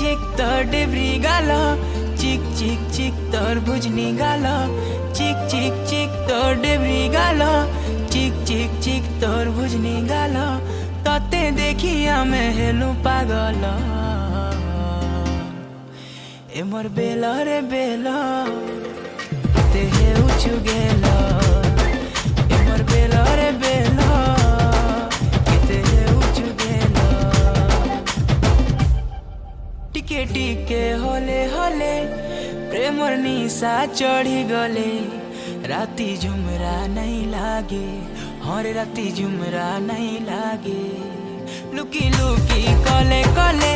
चिक तोर डेब्री गाल, चिक चिक चिक तोर भुजनी गाल, चिक चिक चिक तोर डेब्री गाल, चिक चिक चिक तोर भुजनी गाल। तते देखी आमे हेलु पागल, ए मोर बेला रे बेला ते हे उचु गेला, ए मोर बेला रे बेला ते हे उचु गेला। टिके टिके होले होले प्रेमर निशा चढ़ी गले, राती झुमरा नहीं लागे, हरे राती झुमरा नहीं लागे। लुकी लुकी कले कले